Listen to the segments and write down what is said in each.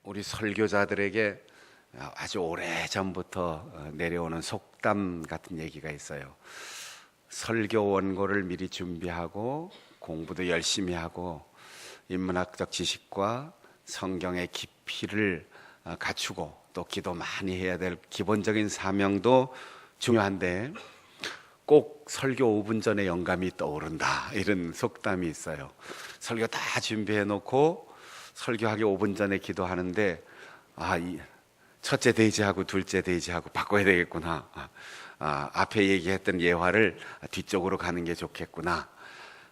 우리 설교자들에게 아주 오래 전부터 내려오는 속담 같은 얘기가 있어요. 설교 원고를 미리 준비하고 공부도 열심히 하고 인문학적 지식과 성경의 깊이를 갖추고 또 기도 많이 해야 될 기본적인 사명도 중요한데 꼭 설교 5분 전에 영감이 떠오른다, 이런 속담이 있어요. 설교 다 준비해 놓고 설교하기 5분 전에 기도하는데 첫째 데이지하고 둘째 데이지하고 바꿔야 되겠구나. 앞에 얘기했던 예화를 뒤쪽으로 가는 게 좋겠구나.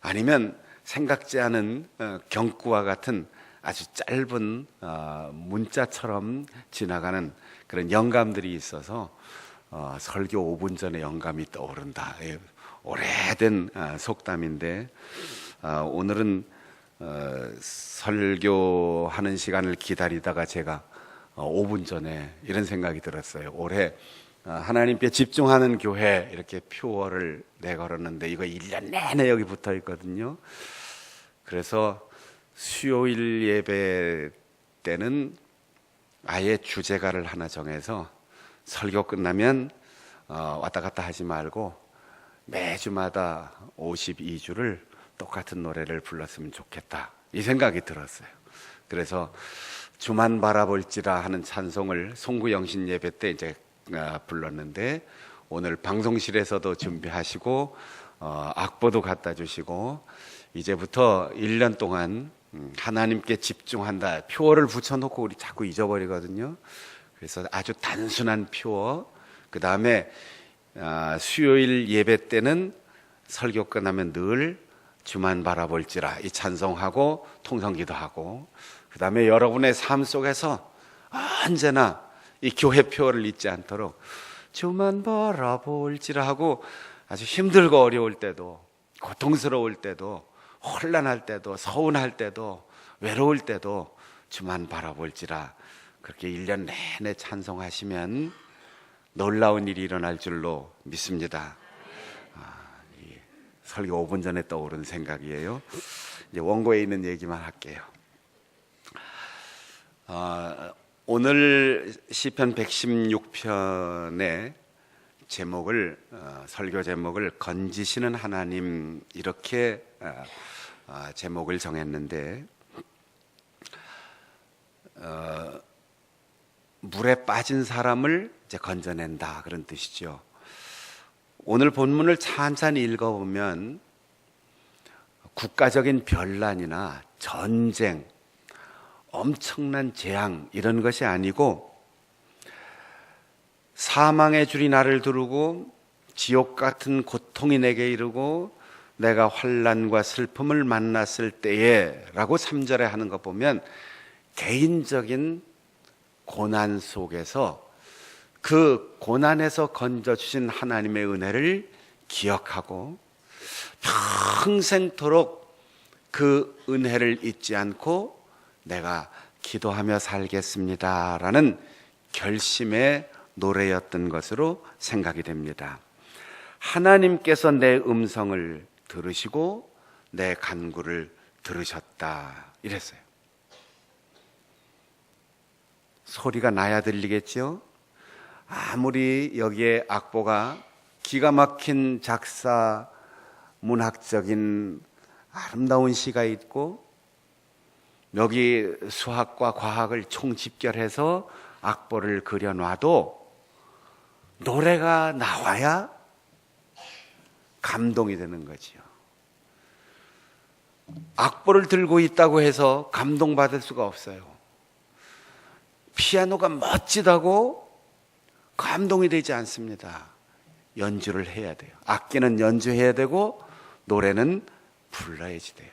아니면 생각지 않은 경구와 같은 아주 짧은 문자처럼 지나가는 그런 영감들이 있어서 설교 5분 전에 영감이 떠오른다. 오래된 속담인데 오늘은 설교하는 시간을 기다리다가 제가 5분 전에 이런 생각이 들었어요. 올해 하나님께 집중하는 교회 이렇게 표어를 내걸었는데 이거 1년 내내 여기 붙어 있거든요. 그래서 수요일 예배 때는 아예 주제가를 하나 정해서 설교 끝나면 왔다 갔다 하지 말고 매주마다 52주를 똑같은 노래를 불렀으면 좋겠다, 이 생각이 들었어요. 그래서 주만 바라볼지라 하는 찬송을 송구영신 예배 때 이제 불렀는데 오늘 방송실에서도 준비하시고 악보도 갖다 주시고 이제부터 1년 동안 하나님께 집중한다 표어를 붙여놓고 우리 자꾸 잊어버리거든요. 그래서 아주 단순한 표어, 그 다음에 수요일 예배 때는 설교 끝나면 늘 주만 바라볼지라 이 찬송하고 통성기도하고, 그 다음에 여러분의 삶 속에서 언제나 이 교회 표어를 잊지 않도록 주만 바라볼지라 하고 아주 힘들고 어려울 때도 고통스러울 때도 혼란할 때도 서운할 때도 외로울 때도 주만 바라볼지라 그렇게 1년 내내 찬송하시면 놀라운 일이 일어날 줄로 믿습니다. 설교 5분 전에 떠오른 생각이에요. 이제 원고에 있는 얘기만 할게요. 오늘 시편 116편의 제목을 설교 제목을 건지시는 하나님, 이렇게 제목을 정했는데 물에 빠진 사람을 이제 건져낸다, 그런 뜻이죠. 오늘 본문을 찬찬히 읽어보면 국가적인 변란이나 전쟁, 엄청난 재앙 이런 것이 아니고 사망의 줄이 나를 두르고 지옥 같은 고통이 내게 이르고 내가 환난과 슬픔을 만났을 때에 라고 3절에 하는 거 보면 개인적인 고난 속에서 그 고난에서 건져주신 하나님의 은혜를 기억하고 평생토록 그 은혜를 잊지 않고 내가 기도하며 살겠습니다 라는 결심의 노래였던 것으로 생각이 됩니다. 하나님께서 내 음성을 들으시고 내 간구를 들으셨다, 이랬어요. 소리가 나야 들리겠죠? 아무리 여기에 악보가 기가 막힌 작사, 문학적인 아름다운 시가 있고 여기 수학과 과학을 총집결해서 악보를 그려놔도 노래가 나와야 감동이 되는 거지요. 악보를 들고 있다고 해서 감동받을 수가 없어요. 피아노가 멋지다고 감동이 되지 않습니다. 연주를 해야 돼요. 악기는 연주해야 되고 노래는 불러야지 돼요.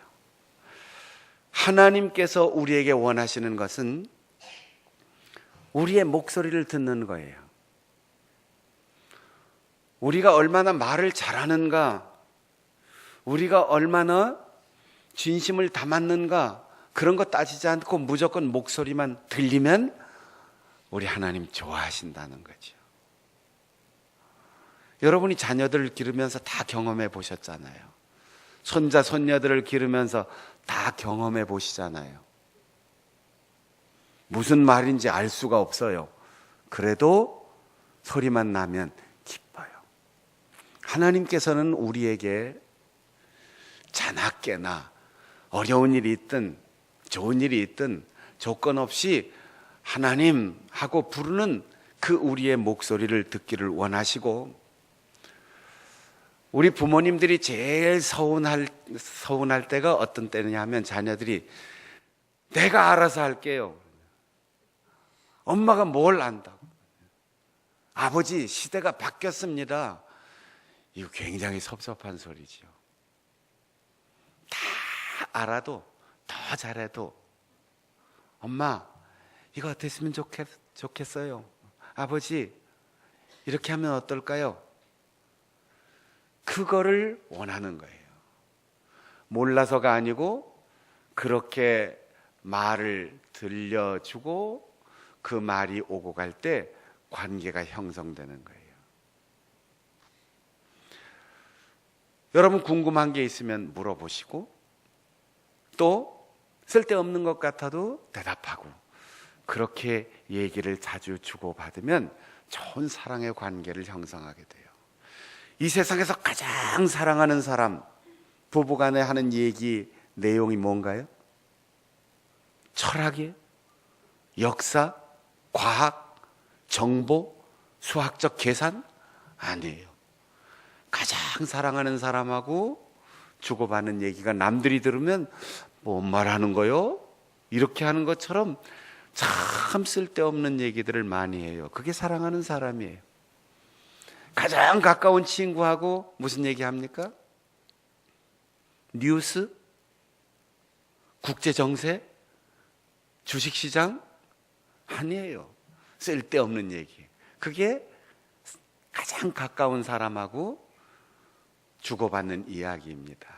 하나님께서 우리에게 원하시는 것은 우리의 목소리를 듣는 거예요. 우리가 얼마나 말을 잘하는가, 우리가 얼마나 진심을 담았는가, 그런 거 따지지 않고 무조건 목소리만 들리면 우리 하나님 좋아하신다는 거죠. 여러분이 자녀들을 기르면서 다 경험해 보셨잖아요. 손자, 손녀들을 기르면서 다 경험해 보시잖아요. 무슨 말인지 알 수가 없어요. 그래도 소리만 나면 기뻐요. 하나님께서는 우리에게 자나깨나 어려운 일이 있든 좋은 일이 있든 조건 없이 하나님 하고 부르는 그 우리의 목소리를 듣기를 원하시고, 우리 부모님들이 제일 서운할 때가 어떤 때냐 하면 자녀들이 내가 알아서 할게요. 엄마가 뭘 안다고. 아버지, 시대가 바뀌었습니다. 이거 굉장히 섭섭한 소리지요. 다 알아도 더 잘해도 엄마 이거 어땠으면 좋겠어요. 아버지 이렇게 하면 어떨까요? 그거를 원하는 거예요. 몰라서가 아니고 그렇게 말을 들려주고 그 말이 오고 갈 때 관계가 형성되는 거예요. 여러분 궁금한 게 있으면 물어보시고, 또 쓸데없는 것 같아도 대답하고, 그렇게 얘기를 자주 주고받으면 좋은 사랑의 관계를 형성하게 돼요. 이 세상에서 가장 사랑하는 사람, 부부간에 하는 얘기 내용이 뭔가요? 철학이에요? 역사? 과학? 정보? 수학적 계산? 아니에요. 가장 사랑하는 사람하고 주고받는 얘기가 남들이 들으면 뭔 말하는 거요? 이렇게 하는 것처럼 참 쓸데없는 얘기들을 많이 해요. 그게 사랑하는 사람이에요. 가장 가까운 친구하고 무슨 얘기합니까? 뉴스? 국제정세? 주식시장? 아니에요. 쓸데없는 얘기. 그게 가장 가까운 사람하고 주고받는 이야기입니다.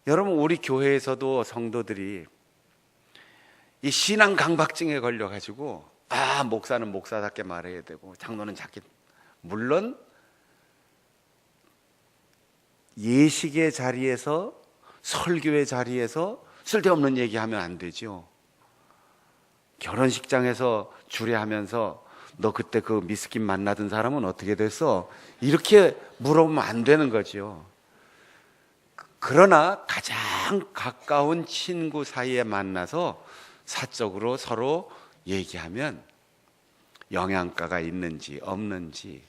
여러분, 우리 교회에서도 성도들이 이 신앙 강박증에 걸려가지고 목사는 목사답게 말해야 되고 장로는 자기, 물론 예식의 자리에서 설교의 자리에서 쓸데없는 얘기하면 안 되죠. 결혼식장에서 주례하면서 너 그때 그 미스킨 만나던 사람은 어떻게 됐어? 이렇게 물어보면 안 되는 거죠. 그러나 가장 가까운 친구 사이에 만나서 사적으로 서로 얘기하면 영양가가 있는지 없는지,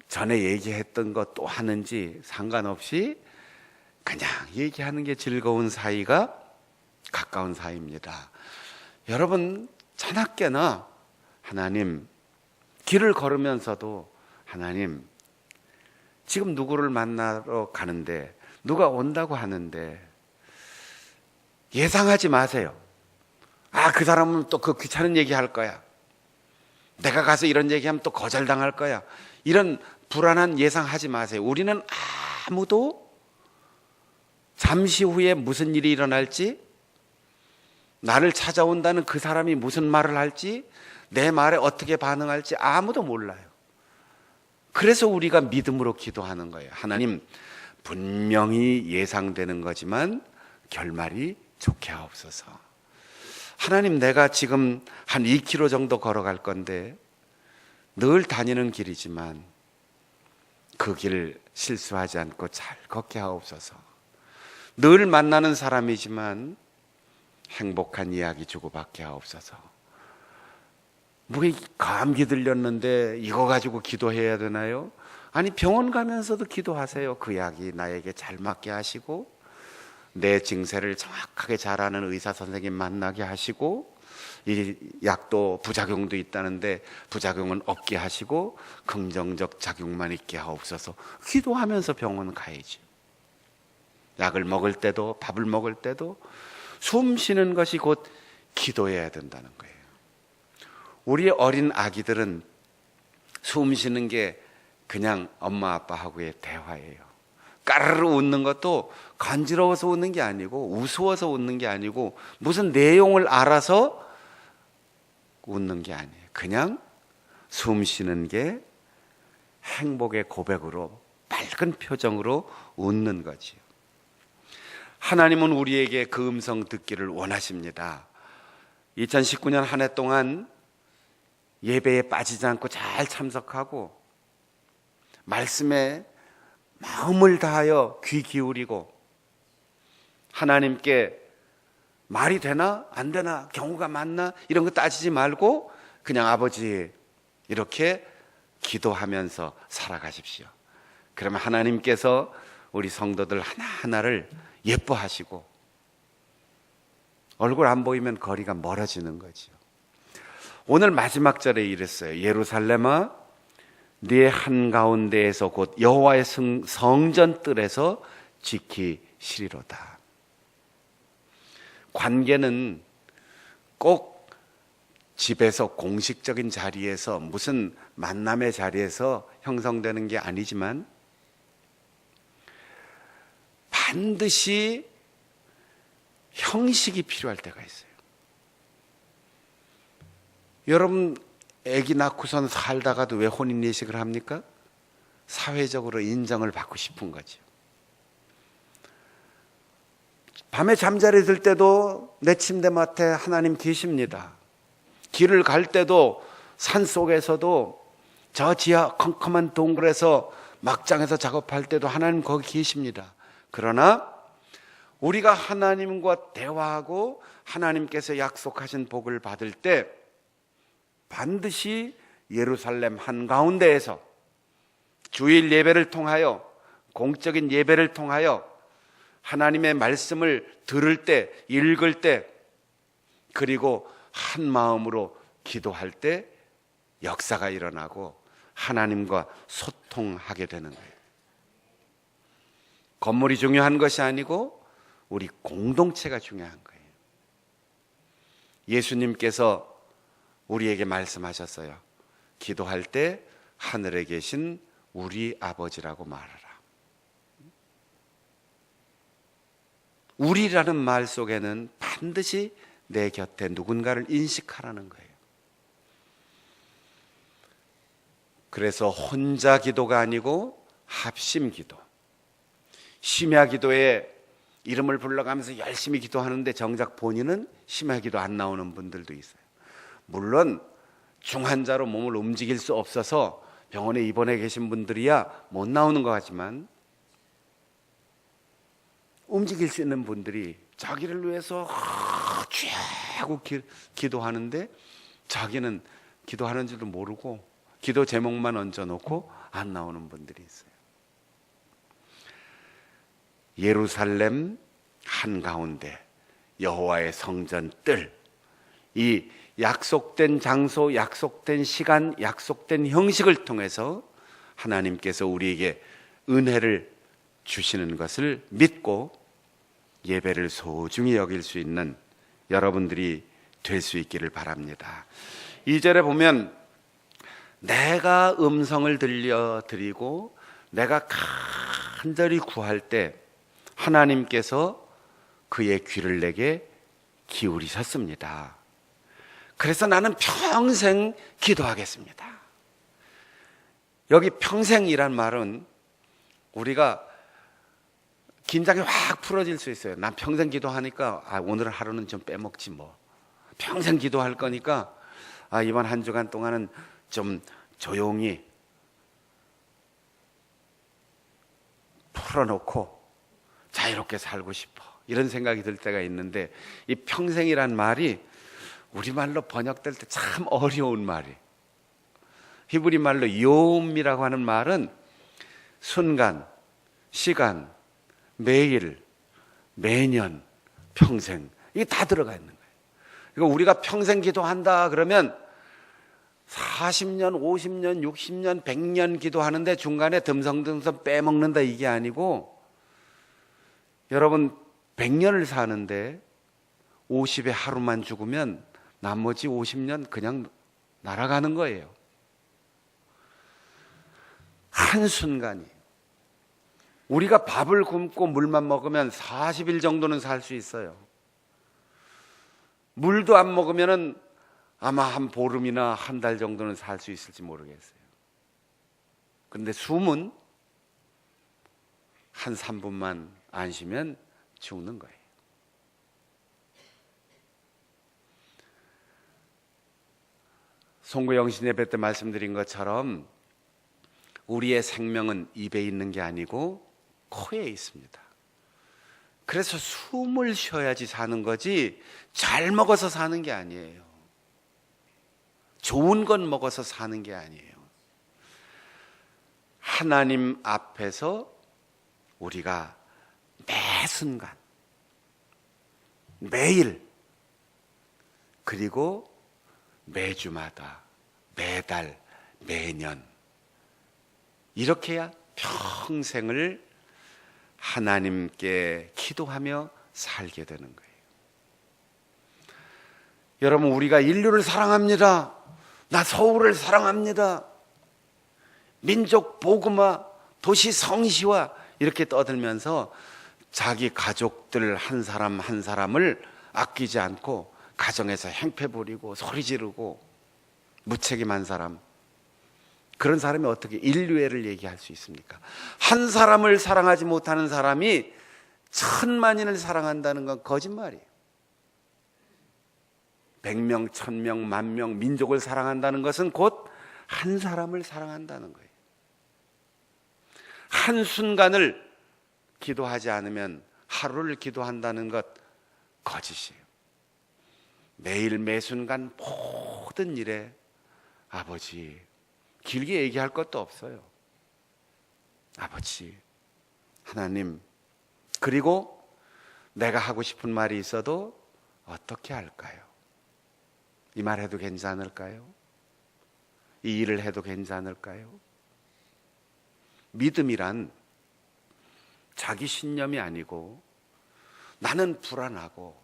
전에 얘기했던 것 또 하는지 상관없이 그냥 얘기하는 게 즐거운 사이가 가까운 사이입니다. 여러분, 자나깨나 하나님, 길을 걸으면서도 하나님, 지금 누구를 만나러 가는데, 누가 온다고 하는데 예상하지 마세요. 그 사람은 또 그 귀찮은 얘기 할 거야. 내가 가서 이런 얘기하면 또 거절당할 거야. 이런 불안한 예상하지 마세요. 우리는 아무도 잠시 후에 무슨 일이 일어날지, 나를 찾아온다는 그 사람이 무슨 말을 할지, 내 말에 어떻게 반응할지 아무도 몰라요. 그래서 우리가 믿음으로 기도하는 거예요. 하나님, 분명히 예상되는 거지만 결말이 좋게 하옵소서. 하나님, 내가 지금 한 2km 정도 걸어갈 건데 늘 다니는 길이지만 그 길 실수하지 않고 잘 걷게 하옵소서. 늘 만나는 사람이지만 행복한 이야기 주고받게 하옵소서. 뭐 감기 들렸는데 이거 가지고 기도해야 되나요? 아니, 병원 가면서도 기도하세요. 그 약이 나에게 잘 맞게 하시고, 내 증세를 정확하게 잘 아는 의사 선생님 만나게 하시고, 이 약도 부작용도 있다는데 부작용은 없게 하시고 긍정적 작용만 있게 하옵소서. 기도하면서 병원 가야지. 약을 먹을 때도 밥을 먹을 때도 숨 쉬는 것이 곧 기도해야 된다는 거예요. 우리 어린 아기들은 숨 쉬는 게 그냥 엄마 아빠하고의 대화예요. 까르르 웃는 것도 간지러워서 웃는 게 아니고 우스워서 웃는 게 아니고 무슨 내용을 알아서 웃는 게 아니에요. 그냥 숨 쉬는 게 행복의 고백으로 밝은 표정으로 웃는 거지요. 하나님은 우리에게 그 음성 듣기를 원하십니다. 2019년 한 해 동안 예배에 빠지지 않고 잘 참석하고 말씀에 마음을 다하여 귀 기울이고 하나님께 말이 되나 안 되나 경우가 많나 이런 거 따지지 말고 그냥 아버지 이렇게 기도하면서 살아가십시오. 그러면 하나님께서 우리 성도들 하나하나를 예뻐하시고 얼굴 안 보이면 거리가 멀어지는 거죠. 오늘 마지막 절에 이랬어요. 예루살렘아 네 한가운데에서 곧 여호와의 성전 뜰에서 지키시리로다. 관계는 꼭 집에서 공식적인 자리에서 무슨 만남의 자리에서 형성되는 게 아니지만 반드시 형식이 필요할 때가 있어요. 여러분 아기 낳고선 살다가도 왜 혼인예식을 합니까? 사회적으로 인정을 받고 싶은 거죠. 밤에 잠자리 들 때도 내 침대맡에 하나님 계십니다. 길을 갈 때도 산속에서도 저 지하 컴컴한 동굴에서 막장에서 작업할 때도 하나님 거기 계십니다. 그러나 우리가 하나님과 대화하고 하나님께서 약속하신 복을 받을 때 반드시 예루살렘 한가운데에서 주일 예배를 통하여 공적인 예배를 통하여 하나님의 말씀을 들을 때 읽을 때 그리고 한 마음으로 기도할 때 역사가 일어나고 하나님과 소통하게 되는 거예요. 건물이 중요한 것이 아니고 우리 공동체가 중요한 거예요. 예수님께서 우리에게 말씀하셨어요. 기도할 때 하늘에 계신 우리 아버지라고 말하라. 우리라는 말 속에는 반드시 내 곁에 누군가를 인식하라는 거예요. 그래서 혼자 기도가 아니고 합심 기도. 심야 기도에 이름을 불러가면서 열심히 기도하는데 정작 본인은 심야 기도 안 나오는 분들도 있어요. 물론 중환자로 몸을 움직일 수 없어서 병원에 입원해 계신 분들이야 못 나오는 것 같지만 움직일 수 있는 분들이 자기를 위해서 하고 기도하는데 자기는 기도하는 줄도 모르고 기도 제목만 얹어놓고 안 나오는 분들이 있어요. 예루살렘 한가운데 여호와의 성전 뜰, 이 약속된 장소, 약속된 시간, 약속된 형식을 통해서 하나님께서 우리에게 은혜를 주시는 것을 믿고 예배를 소중히 여길 수 있는 여러분들이 될 수 있기를 바랍니다. 2절에 보면 내가 음성을 들려드리고 내가 간절히 구할 때 하나님께서 그의 귀를 내게 기울이셨습니다. 그래서 나는 평생 기도하겠습니다. 여기 평생이란 말은 우리가 긴장이 확 풀어질 수 있어요. 난 평생 기도하니까 오늘 하루는 좀 빼먹지 뭐. 평생 기도할 거니까 이번 한 주간 동안은 좀 조용히 풀어놓고 자유롭게 살고 싶어. 이런 생각이 들 때가 있는데 이 평생이란 말이 우리말로 번역될 때 참 어려운 말이에요. 히브리 말로 요음이라고 하는 말은 순간, 시간, 매일, 매년, 평생 이게 다 들어가 있는 거예요. 그러니까 우리가 평생 기도한다 그러면 40년, 50년, 60년, 100년 기도하는데 중간에 듬성듬성 빼먹는다 이게 아니고 여러분 100년을 사는데 50에 하루만 죽으면 나머지 50년 그냥 날아가는 거예요. 한순간이. 우리가 밥을 굶고 물만 먹으면 40일 정도는 살 수 있어요. 물도 안 먹으면 아마 한 보름이나 한 달 정도는 살 수 있을지 모르겠어요. 그런데 숨은 한 3분만 안 쉬면 죽는 거예요. 송구 영신 예배 때 말씀드린 것처럼 우리의 생명은 입에 있는 게 아니고 코에 있습니다. 그래서 숨을 쉬어야지 사는 거지 잘 먹어서 사는 게 아니에요. 좋은 건 먹어서 사는 게 아니에요. 하나님 앞에서 우리가 매 순간, 매일, 그리고 매주마다, 매달, 매년 이렇게 해야 평생을 하나님께 기도하며 살게 되는 거예요. 여러분, 우리가 인류를 사랑합니다. 나 서울을 사랑합니다. 민족 복음화, 도시 성시화 이렇게 떠들면서 자기 가족들 한 사람 한 사람을 아끼지 않고 가정에서 행패 부리고 소리 지르고 무책임한 사람, 그런 사람이 어떻게 인류애를 얘기할 수 있습니까? 한 사람을 사랑하지 못하는 사람이 천만인을 사랑한다는 건 거짓말이에요. 100명, 1000명, 10,000명 민족을 사랑한다는 것은 곧 한 사람을 사랑한다는 거예요. 한순간을 기도하지 않으면 하루를 기도한다는 것 거짓이에요. 매일 매순간 모든 일에 아버지, 길게 얘기할 것도 없어요. 아버지, 하나님, 그리고 내가 하고 싶은 말이 있어도 어떻게 할까요? 이 말 해도 괜찮을까요? 이 일을 해도 괜찮을까요? 믿음이란 자기 신념이 아니고 나는 불안하고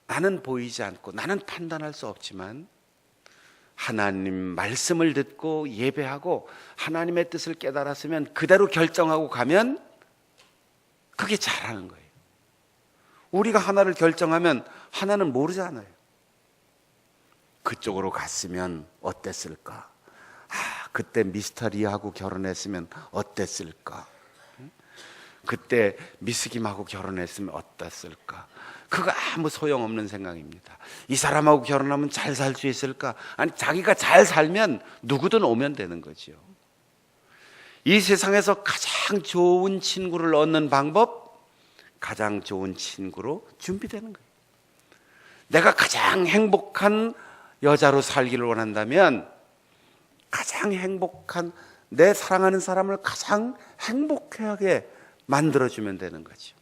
나는 보이지 않고 나는 판단할 수 없지만 하나님 말씀을 듣고 예배하고 하나님의 뜻을 깨달았으면 그대로 결정하고 가면 그게 잘하는 거예요. 우리가 하나를 결정하면 하나는 모르잖아요. 그쪽으로 갔으면 어땠을까? 그때 미스터 리하고 결혼했으면 어땠을까? 그때 미스 김하고 결혼했으면 어땠을까? 그거 아무 소용없는 생각입니다. 이 사람하고 결혼하면 잘 살 수 있을까? 아니, 자기가 잘 살면 누구든 오면 되는 거죠. 이 세상에서 가장 좋은 친구를 얻는 방법, 가장 좋은 친구로 준비되는 거예요. 내가 가장 행복한 여자로 살기를 원한다면 가장 행복한, 내 사랑하는 사람을 가장 행복하게 만들어주면 되는 거죠.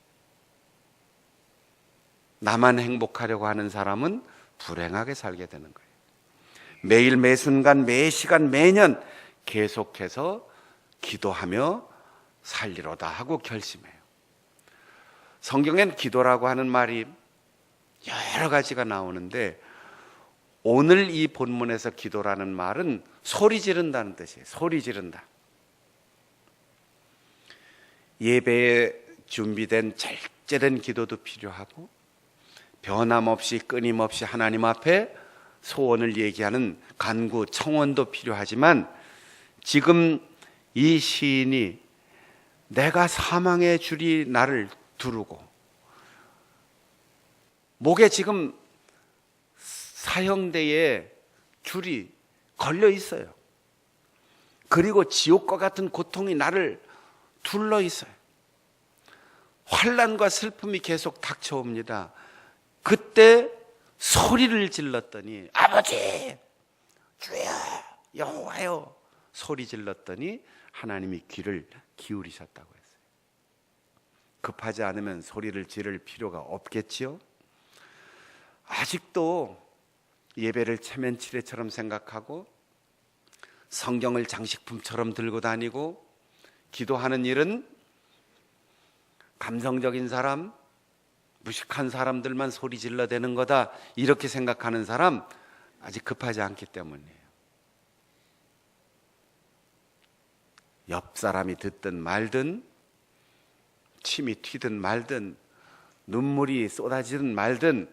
나만 행복하려고 하는 사람은 불행하게 살게 되는 거예요. 매일 매순간 매시간 매년 계속해서 기도하며 살리로다 하고 결심해요. 성경엔 기도라고 하는 말이 여러 가지가 나오는데 오늘 이 본문에서 기도라는 말은 소리 지른다는 뜻이에요. 소리 지른다. 예배에 준비된 절제된 기도도 필요하고 변함없이 끊임없이 하나님 앞에 소원을 얘기하는 간구, 청원도 필요하지만 지금 이 시인이 내가 사망의 줄이 나를 두르고 목에 지금 사형대에 줄이 걸려 있어요. 그리고 지옥과 같은 고통이 나를 둘러 있어요. 환난과 슬픔이 계속 닥쳐옵니다. 그때 소리를 질렀더니 아버지, 주여, 여호와여 소리 질렀더니 하나님이 귀를 기울이셨다고 했어요. 급하지 않으면 소리를 지를 필요가 없겠지요. 아직도 예배를 체면치레처럼 생각하고 성경을 장식품처럼 들고 다니고 기도하는 일은 감성적인 사람, 무식한 사람들만 소리 질러대는 거다 이렇게 생각하는 사람 아직 급하지 않기 때문이에요. 옆 사람이 듣든 말든 침이 튀든 말든 눈물이 쏟아지든 말든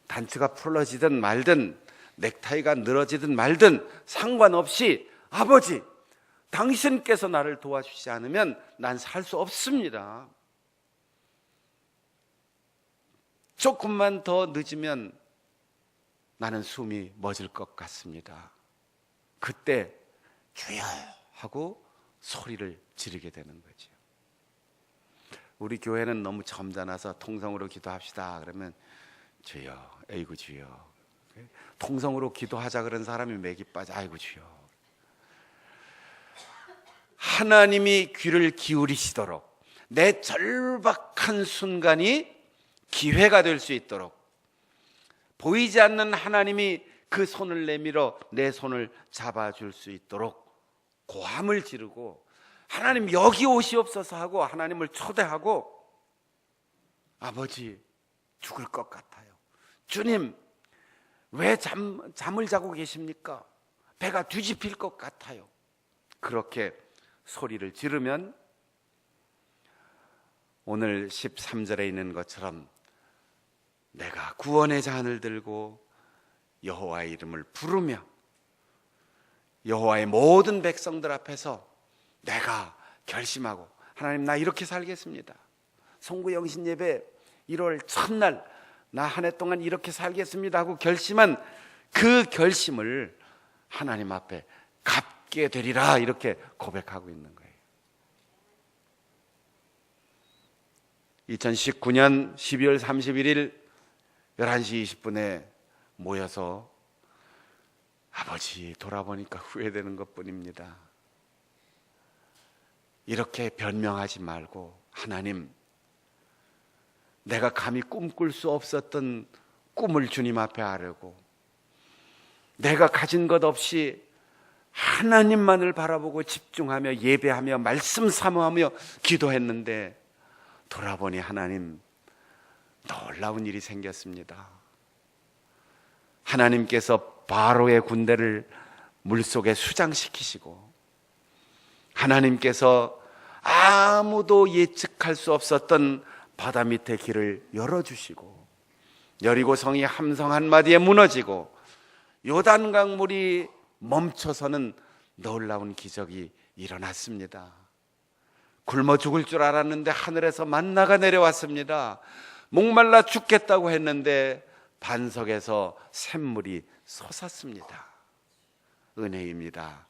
단추가 풀어지든 말든 넥타이가 늘어지든 말든 상관없이 아버지, 당신께서 나를 도와주시지 않으면 난 살 수 없습니다. 조금만 더 늦으면 나는 숨이 멎을 것 같습니다. 그때 주여 하고 소리를 지르게 되는 거죠. 우리 교회는 너무 점잖아서 통성으로 기도합시다 그러면 주여, 아이고 주여. 통성으로 기도하자 그런 사람이 맥이 빠져, 아이고 주여. 하나님이 귀를 기울이시도록 내 절박한 순간이 기회가 될 수 있도록, 보이지 않는 하나님이 그 손을 내밀어 내 손을 잡아줄 수 있도록 고함을 지르고, 하나님 여기 오시옵소서 하고 하나님을 초대하고, 아버지 죽을 것 같아요, 주님 왜 잠을 자고 계십니까? 배가 뒤집힐 것 같아요. 그렇게 소리를 지르면 오늘 13절에 있는 것처럼 내가 구원의 잔을 들고 여호와의 이름을 부르며 여호와의 모든 백성들 앞에서 내가 결심하고, 하나님 나 이렇게 살겠습니다, 송구영신 예배 1월 첫날 나 한 해 동안 이렇게 살겠습니다 하고 결심한 그 결심을 하나님 앞에 갚게 되리라, 이렇게 고백하고 있는 거예요. 2019년 12월 31일 11시 20분에 모여서 아버지 돌아보니까 후회되는 것뿐입니다. 이렇게 변명하지 말고, 하나님 내가 감히 꿈꿀 수 없었던 꿈을 주님 앞에 아뢰고, 내가 가진 것 없이 하나님만을 바라보고 집중하며 예배하며 말씀 사모하며 기도했는데 돌아보니 하나님 놀라운 일이 생겼습니다. 하나님께서 바로의 군대를 물속에 수장시키시고, 하나님께서 아무도 예측할 수 없었던 바다 밑에 길을 열어주시고, 여리고 성이 함성 한마디에 무너지고 요단강 물이 멈춰서는 놀라운 기적이 일어났습니다. 굶어 죽을 줄 알았는데 하늘에서 만나가 내려왔습니다. 목말라 죽겠다고 했는데 반석에서 샘물이 솟았습니다. 은혜입니다.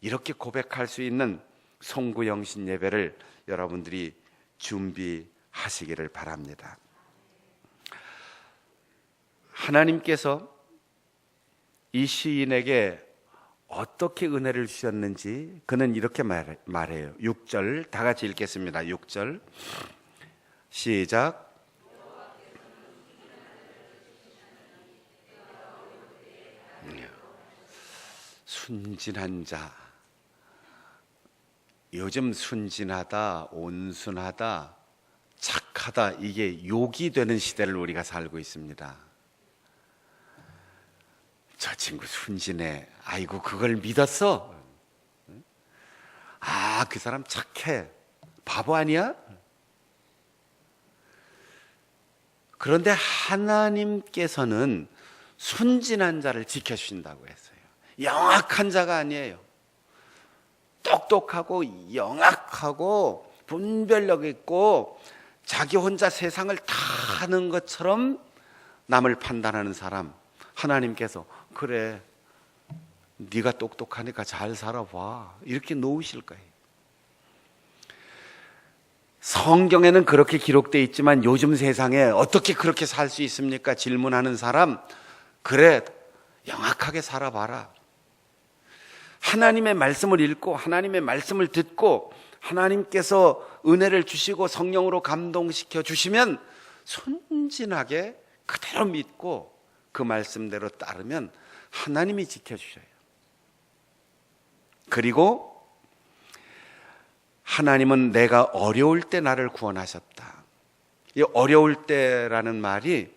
이렇게 고백할 수 있는 송구영신 예배를 여러분들이 준비하시기를 바랍니다. 하나님께서 이 시인에게 어떻게 은혜를 주셨는지 그는 이렇게 말해요. 6절 다 같이 읽겠습니다. 6절 시작. 순진한 자, 요즘 순진하다, 온순하다, 착하다, 이게 욕이 되는 시대를 우리가 살고 있습니다. 저 친구 순진해, 아이고 그걸 믿었어? 아, 그 사람 착해, 바보 아니야? 그런데 하나님께서는 순진한 자를 지켜주신다고 했어요. 영악한 자가 아니에요. 똑똑하고 영악하고 분별력 있고 자기 혼자 세상을 다 아는 것처럼 남을 판단하는 사람, 하나님께서 그래 네가 똑똑하니까 잘 살아봐, 이렇게 놓으실 거예요. 성경에는 그렇게 기록되어 있지만 요즘 세상에 어떻게 그렇게 살 수 있습니까? 질문하는 사람, 그래 영악하게 살아봐라. 하나님의 말씀을 읽고 하나님의 말씀을 듣고 하나님께서 은혜를 주시고 성령으로 감동시켜 주시면 순진하게 그대로 믿고 그 말씀대로 따르면 하나님이 지켜주셔요. 그리고 하나님은 내가 어려울 때 나를 구원하셨다. 이 어려울 때라는 말이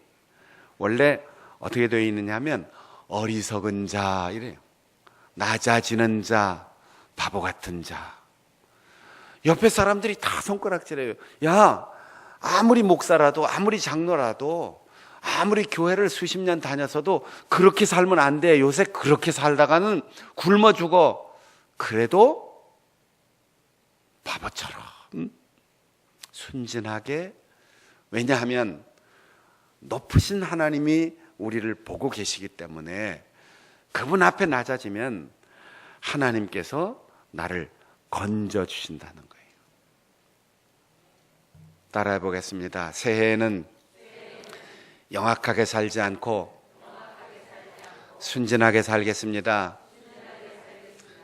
원래 어떻게 되어 있느냐 하면 어리석은 자 이래요. 낮아지는 자, 바보 같은 자. 옆에 사람들이 다 손가락질해요. 야, 아무리 목사라도 아무리 장로라도 아무리 교회를 수십 년 다녔어도 그렇게 살면 안 돼. 요새 그렇게 살다가는 굶어 죽어. 그래도 바보처럼 순진하게, 왜냐하면 높으신 하나님이 우리를 보고 계시기 때문에 그분 앞에 낮아지면 하나님께서 나를 건져 주신다는 거예요. 따라해 보겠습니다. 새해에는 영악하게 살지 않고 순진하게 살겠습니다.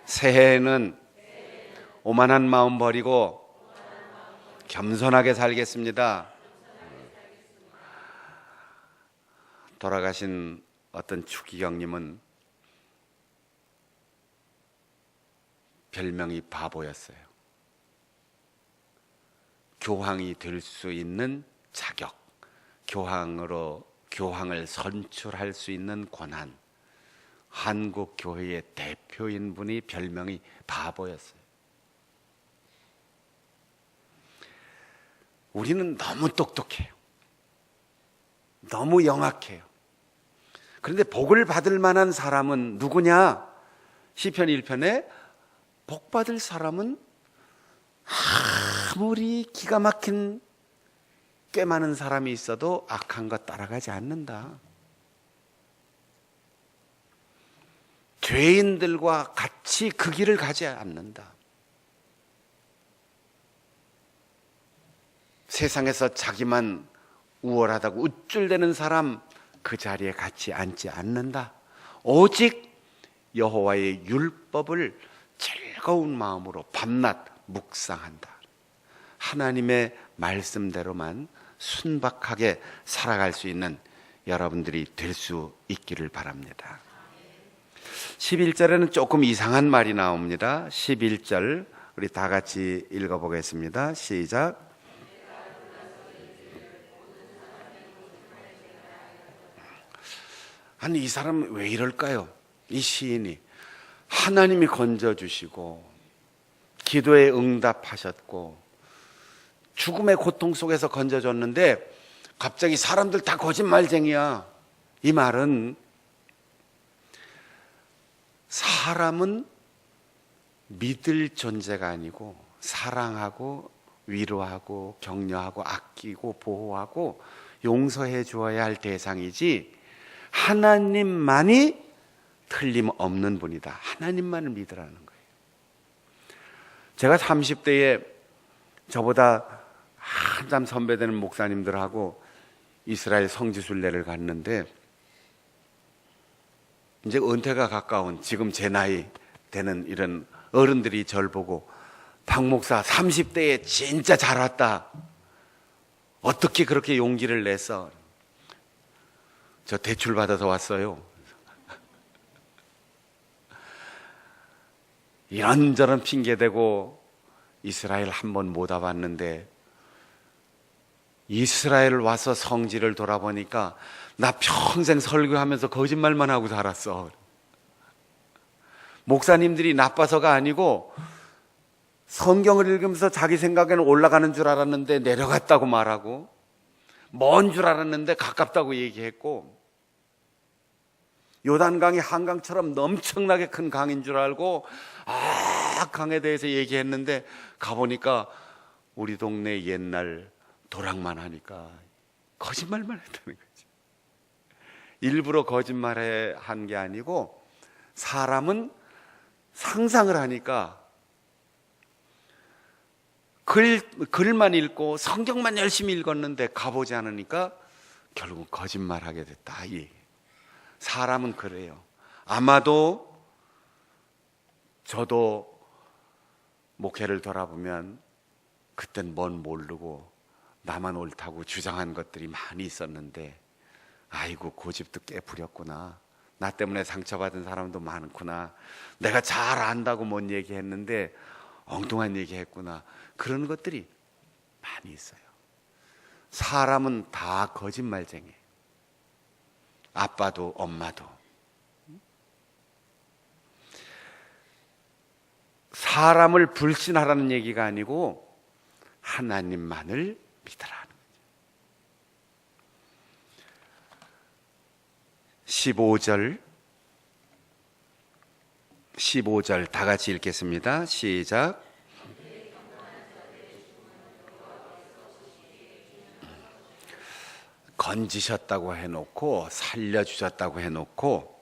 새해에는 오만한 마음 버리고 겸손하게 살겠습니다. 돌아가신 어떤 추기경님은 별명이 바보였어요. 교황이 될 수 있는 자격, 교황을 선출할 수 있는 권한, 한국 교회의 대표인 분이 별명이 바보였어요. 우리는 너무 똑똑해요. 너무 영악해요. 그런데 복을 받을 만한 사람은 누구냐? 시편 1편에 복 받을 사람은 아무리 기가 막힌 꽤 많은 사람이 있어도 악한 것 따라가지 않는다. 죄인들과 같이 그 길을 가지 않는다. 세상에서 자기만 우월하다고 우쭐대는 사람 그 자리에 같이 앉지 않는다. 오직 여호와의 율법을 즐거운 마음으로 밤낮 묵상한다. 하나님의 말씀대로만 순박하게 살아갈 수 있는 여러분들이 될 수 있기를 바랍니다. 11절에는 조금 이상한 말이 나옵니다. 11절 우리 다 같이 읽어보겠습니다. 시작. 아니 이 사람은 왜 이럴까요? 이 시인이 하나님이 건져주시고 기도에 응답하셨고 죽음의 고통 속에서 건져줬는데 갑자기 사람들 다 거짓말쟁이야. 이 말은 사람은 믿을 존재가 아니고 사랑하고 위로하고 격려하고 아끼고 보호하고 용서해 주어야 할 대상이지 하나님만이 틀림없는 분이다. 하나님만을 믿으라는 거예요. 제가 30대에 저보다 한참 선배되는 목사님들하고 이스라엘 성지순례를 갔는데 이제 은퇴가 가까운 지금 제 나이 되는 이런 어른들이 저를 보고 박 목사 30대에 진짜 잘 왔다. 어떻게 그렇게 용기를 냈어? 저 대출 받아서 왔어요. 이런저런 핑계대고 이스라엘 한 번 못 와봤는데 이스라엘 와서 성지를 돌아보니까 나 평생 설교하면서 거짓말만 하고 살았어. 목사님들이 나빠서가 아니고 성경을 읽으면서 자기 생각에는 올라가는 줄 알았는데 내려갔다고 말하고 먼 줄 알았는데 가깝다고 얘기했고 요단강이 한강처럼 엄청나게 큰 강인 줄 알고 강에 대해서 얘기했는데 가보니까 우리 동네 옛날 도락만 하니까 거짓말만 했다는 거죠. 일부러 거짓말을 한 게 아니고 사람은 상상을 하니까 글만 읽고 성경만 열심히 읽었는데 가보지 않으니까 결국은 거짓말하게 됐다. 사람은 그래요. 아마도 저도 목회를 돌아보면 그땐 뭔 모르고 나만 옳다고 주장한 것들이 많이 있었는데 아이고 고집도 꽤 부렸구나. 나 때문에 상처받은 사람도 많구나. 내가 잘 안다고 뭔 얘기했는데 엉뚱한 얘기했구나. 그런 것들이 많이 있어요. 사람은 다 거짓말쟁이에요. 아빠도 엄마도. 사람을 불신하라는 얘기가 아니고 하나님만을 믿으라는 거죠. 15절 다 같이 읽겠습니다. 시작. 건지셨다고 해놓고 살려주셨다고 해놓고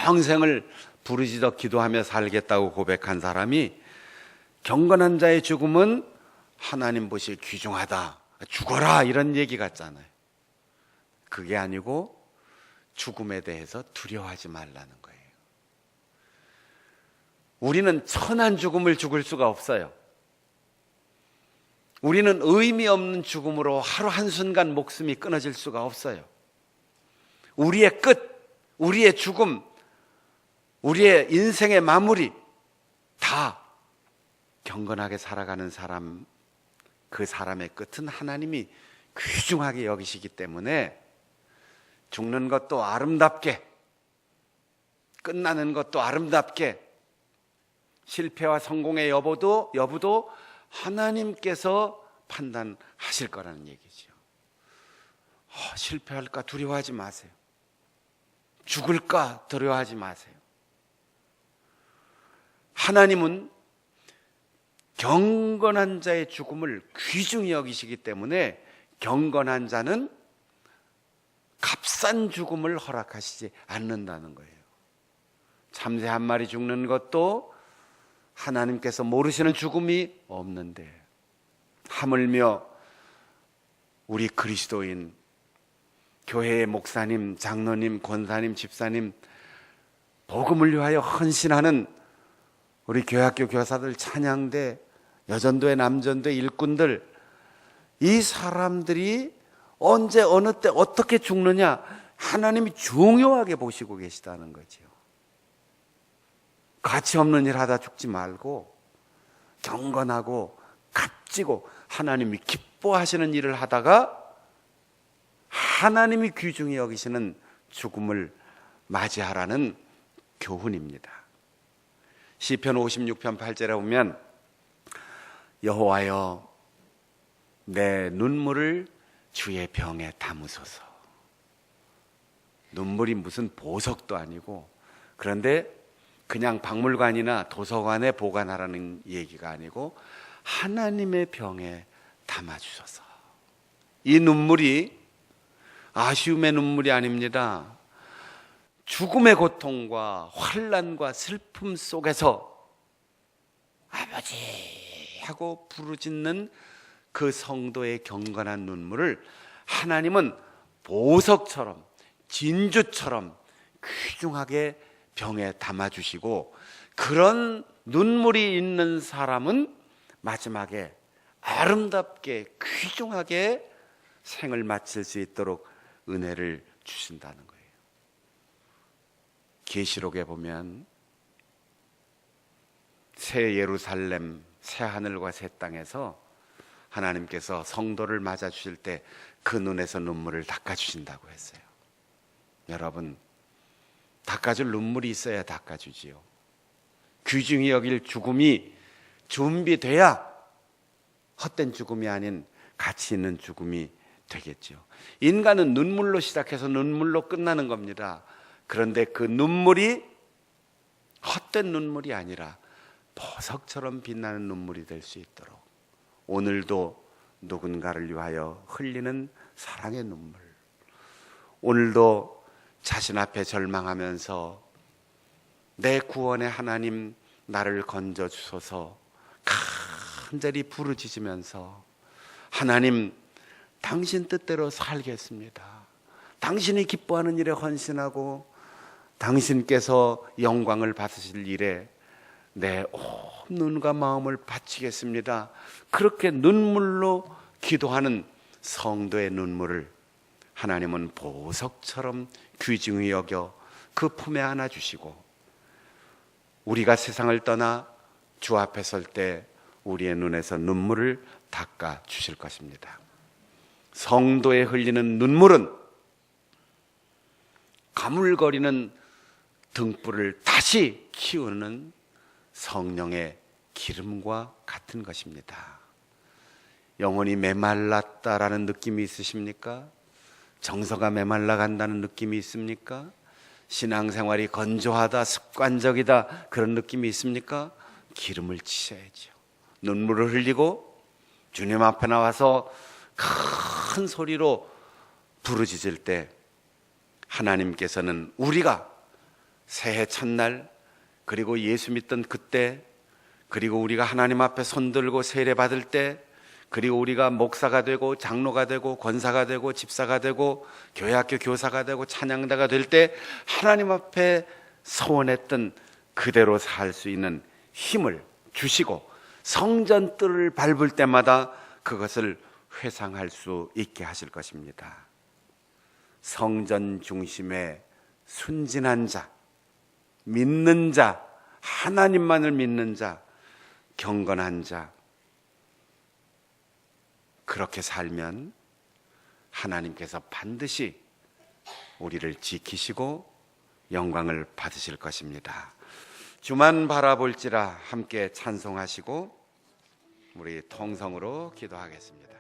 평생을 부르짖어 기도하며 살겠다고 고백한 사람이 경건한 자의 죽음은 하나님 보시기에 귀중하다, 죽어라 이런 얘기 같잖아요. 그게 아니고 죽음에 대해서 두려워하지 말라는 거예요. 우리는 천한 죽음을 죽을 수가 없어요. 우리는 의미 없는 죽음으로 하루 한순간 목숨이 끊어질 수가 없어요. 우리의 끝, 우리의 죽음, 우리의 인생의 마무리 다 경건하게 살아가는 사람, 그 사람의 끝은 하나님이 귀중하게 여기시기 때문에 죽는 것도 아름답게, 끝나는 것도 아름답게, 실패와 성공의 여부도 하나님께서 판단하실 거라는 얘기죠. 실패할까 두려워하지 마세요. 죽을까 두려워하지 마세요. 하나님은 경건한 자의 죽음을 귀중히 여기시기 때문에 경건한 자는 값싼 죽음을 허락하시지 않는다는 거예요. 참새 한 마리 죽는 것도 하나님께서 모르시는 죽음이 없는데, 하물며 우리 그리스도인, 교회의 목사님, 장로님, 권사님, 집사님, 복음을 위하여 헌신하는 우리 교회학교 교사들, 찬양대, 여전도회, 남전도회 일꾼들, 이 사람들이 언제 어느 때 어떻게 죽느냐 하나님이 중요하게 보시고 계시다는 거죠. 가치 없는 일 하다 죽지 말고 경건하고 값지고 하나님이 기뻐하시는 일을 하다가 하나님이 귀중히 여기시는 죽음을 맞이하라는 교훈입니다. 시편 56편 8절에 보면 여호와여 내 눈물을 주의 병에 담으소서. 눈물이 무슨 보석도 아니고, 그런데 그냥 박물관이나 도서관에 보관하라는 얘기가 아니고 하나님의 병에 담아주소서. 이 눈물이 아쉬움의 눈물이 아닙니다. 죽음의 고통과 환난과 슬픔 속에서 아버지 하고 부르짖는 그 성도의 경건한 눈물을 하나님은 보석처럼, 진주처럼 귀중하게 병에 담아주시고, 그런 눈물이 있는 사람은 마지막에 아름답게 귀중하게 생을 마칠 수 있도록 은혜를 주신다는 거예요. 계시록에 보면 새 예루살렘, 새 하늘과 새 땅에서 하나님께서 성도를 맞아 주실 때 그 눈에서 눈물을 닦아 주신다고 했어요. 여러분, 닦아줄 눈물이 있어야 닦아주지요. 귀중히 여길 죽음이 준비돼야 헛된 죽음이 아닌 가치 있는 죽음이 되겠죠. 인간은 눈물로 시작해서 눈물로 끝나는 겁니다. 그런데 그 눈물이 헛된 눈물이 아니라 보석처럼 빛나는 눈물이 될 수 있도록 오늘도 누군가를 위하여 흘리는 사랑의 눈물, 오늘도 자신 앞에 절망하면서 내 구원의 하나님 나를 건져 주소서 간절히 부르짖으면서 하나님 당신 뜻대로 살겠습니다. 당신이 기뻐하는 일에 헌신하고 당신께서 영광을 받으실 일에 내 온 눈과 마음을 바치겠습니다. 그렇게 눈물로 기도하는 성도의 눈물을 하나님은 보석처럼 귀중히 여겨 그 품에 안아주시고, 우리가 세상을 떠나 주 앞에 설 때 우리의 눈에서 눈물을 닦아 주실 것입니다. 성도에 흘리는 눈물은 가물거리는 등불을 다시 키우는 성령의 기름과 같은 것입니다. 영혼이 메말랐다라는 느낌이 있으십니까? 정서가 메말라 간다는 느낌이 있습니까? 신앙생활이 건조하다, 습관적이다, 그런 느낌이 있습니까? 기름을 치셔야죠. 눈물을 흘리고 주님 앞에 나와서 큰 소리로 부르짖을 때 하나님께서는 우리가 새해 첫날 그리고 예수 믿던 그때, 그리고 우리가 하나님 앞에 손들고 세례 받을 때, 그리고 우리가 목사가 되고 장로가 되고 권사가 되고 집사가 되고 교회학교 교사가 되고 찬양자가 될 때 하나님 앞에 소원했던 그대로 살 수 있는 힘을 주시고 성전 뜰을 밟을 때마다 그것을 회상할 수 있게 하실 것입니다. 성전 중심의 순진한 자, 믿는 자, 하나님만을 믿는 자, 경건한 자, 그렇게 살면 하나님께서 반드시 우리를 지키시고 영광을 받으실 것입니다. 주만 바라볼지라 함께 찬송하시고 우리 통성으로 기도하겠습니다.